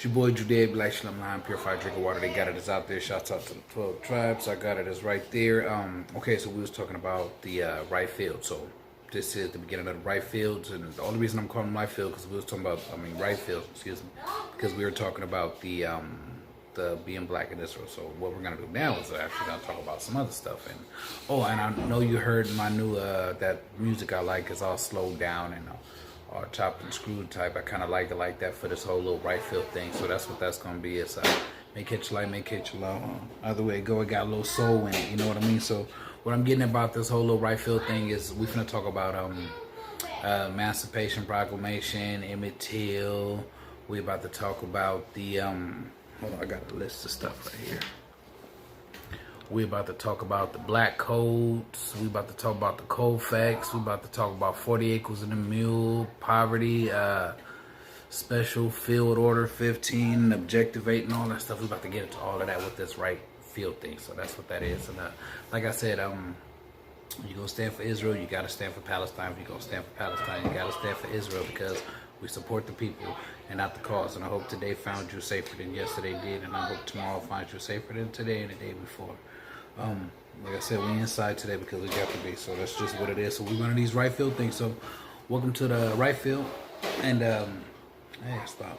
It's your boy Judea, Black Shalom L'Chaim, purified drinking water. They got it. It's out there. Shouts out to the 12 tribes. I got it. It's right there. Okay, so we was talking about the right field. So this is the beginning of the right fields, and the only reason I'm calling them right field because we was talking about, right field, excuse me, because we were talking about the being black in Israel. So what we're gonna do now is actually gonna talk about some other stuff. And and I know you heard my new that music I like is all slowed down and or chopped and screwed type. I kind of like it like that for this whole little right field thing. So that's what that's gonna be. It's make it light, make it low. Either way it go, it got a little soul in it. You know what I mean? So what I'm getting about this whole little right field thing is we finna talk about Emancipation Proclamation, Emmett Till. We about to talk about the hold on, I got a list of stuff right here. We about to talk about the black codes. We about to talk about the cold facts. We about to talk about 40 acres and a mule, poverty, special field order 15, objective 8, and all that stuff. We about to get into all of that with this right field thing. So that's what that is. And like I said, you gonna stand for Israel, you gotta stand for Palestine. If you gonna stand for Palestine, you gotta stand for Israel because we support the people and not the cause. And I hope today found you safer than yesterday did, and I hope tomorrow finds you safer than today and the day before. Like I said, we inside today because we got to be. So that's just what it is. So we're one of these right field things. So welcome to the right field. And hey, stop.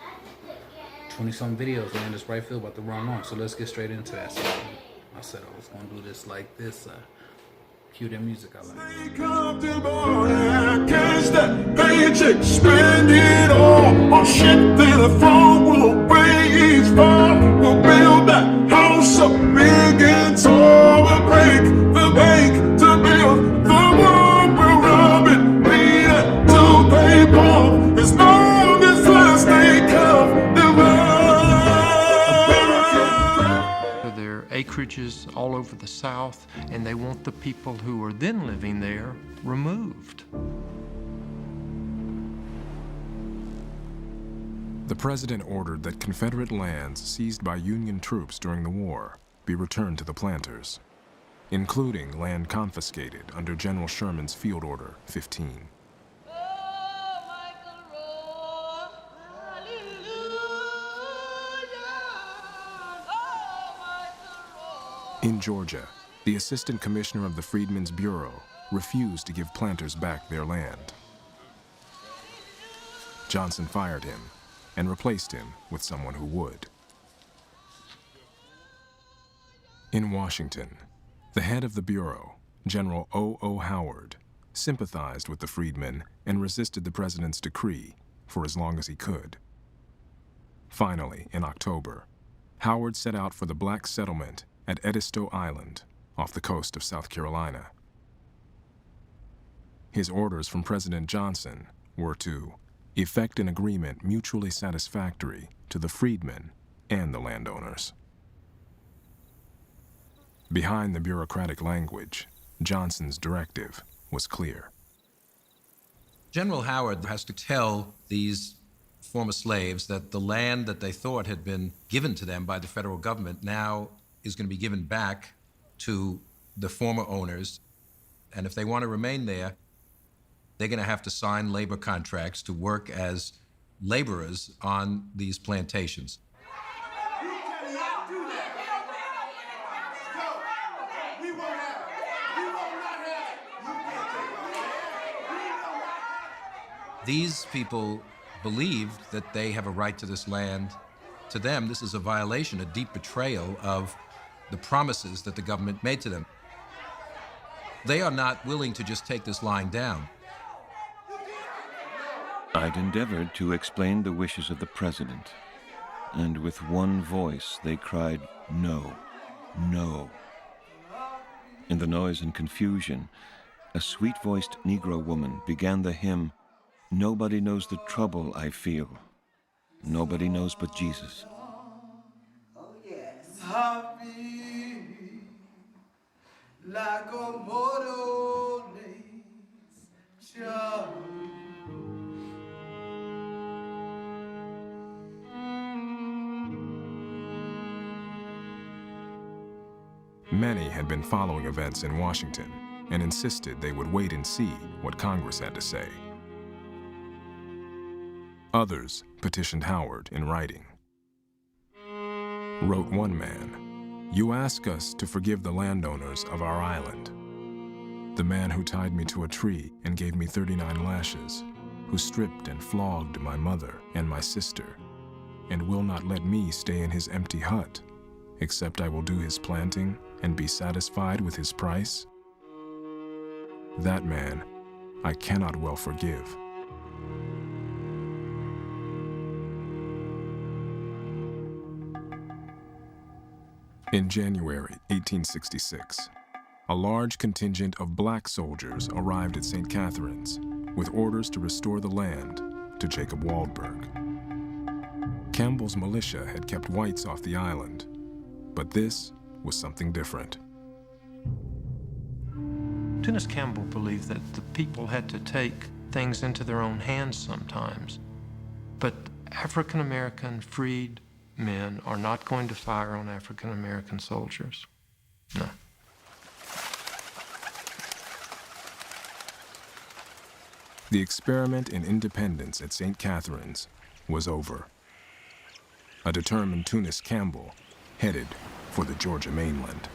20-some videos, man. This right field about the wrong one. So let's get straight into that. So I said I was gonna do this like this. Cue that music I like. Stay comfortable and catch that paycheck, spend it all on shit that the phone will raise from. We'll build that house up big and tall. We'll break the bank to build the world. We'll rob it, beat it till they bomb. As long as I stay comfortable. There are acreages all over the South, and they want the people who are then living there removed. The president ordered that Confederate lands seized by Union troops during the war be returned to the planters, including land confiscated under General Sherman's Field Order 15. In Georgia, the assistant commissioner of the Freedmen's Bureau refused to give planters back their land. Johnson fired him and replaced him with someone who would. In Washington, the head of the Bureau, General O. Howard, sympathized with the freedmen and resisted the president's decree for as long as he could. Finally, in October, Howard set out for the black settlement at Edisto Island, off the coast of South Carolina. His orders from President Johnson were to effect an agreement mutually satisfactory to the freedmen and the landowners. Behind the bureaucratic language, Johnson's directive was clear. General Howard has to tell these former slaves that the land that they thought had been given to them by the federal government now is going to be given back to the former owners. And if they want to remain there, they're going to have to sign labor contracts to work as laborers on these plantations. These people believed that they have a right to this land. To them, this is a violation, a deep betrayal of the promises that the government made to them. They are not willing to just take this lying down. I'd endeavored to explain the wishes of the president, and with one voice they cried, "No, no." In the noise and confusion, a sweet-voiced Negro woman began the hymn, "Nobody knows the trouble I feel. Nobody knows but Jesus." Like a mortal nature. Many had been following events in Washington and insisted they would wait and see what Congress had to say. Others petitioned Howard in writing. Wrote one man, "You ask us to forgive the landowners of our island. The man who tied me to a tree and gave me 39 lashes, who stripped and flogged my mother and my sister, and will not let me stay in his empty hut, except I will do his planting and be satisfied with his price? That man I cannot well forgive." In January 1866, a large contingent of black soldiers arrived at St. Catherine's with orders to restore the land to Jacob Waldberg. Campbell's militia had kept whites off the island, but this was something different. Tunis Campbell believed that the people had to take things into their own hands sometimes, but African American freed men are not going to fire on African American soldiers. No. The experiment in independence at St. Catherine's was over. A determined Tunis Campbell headed for the Georgia mainland.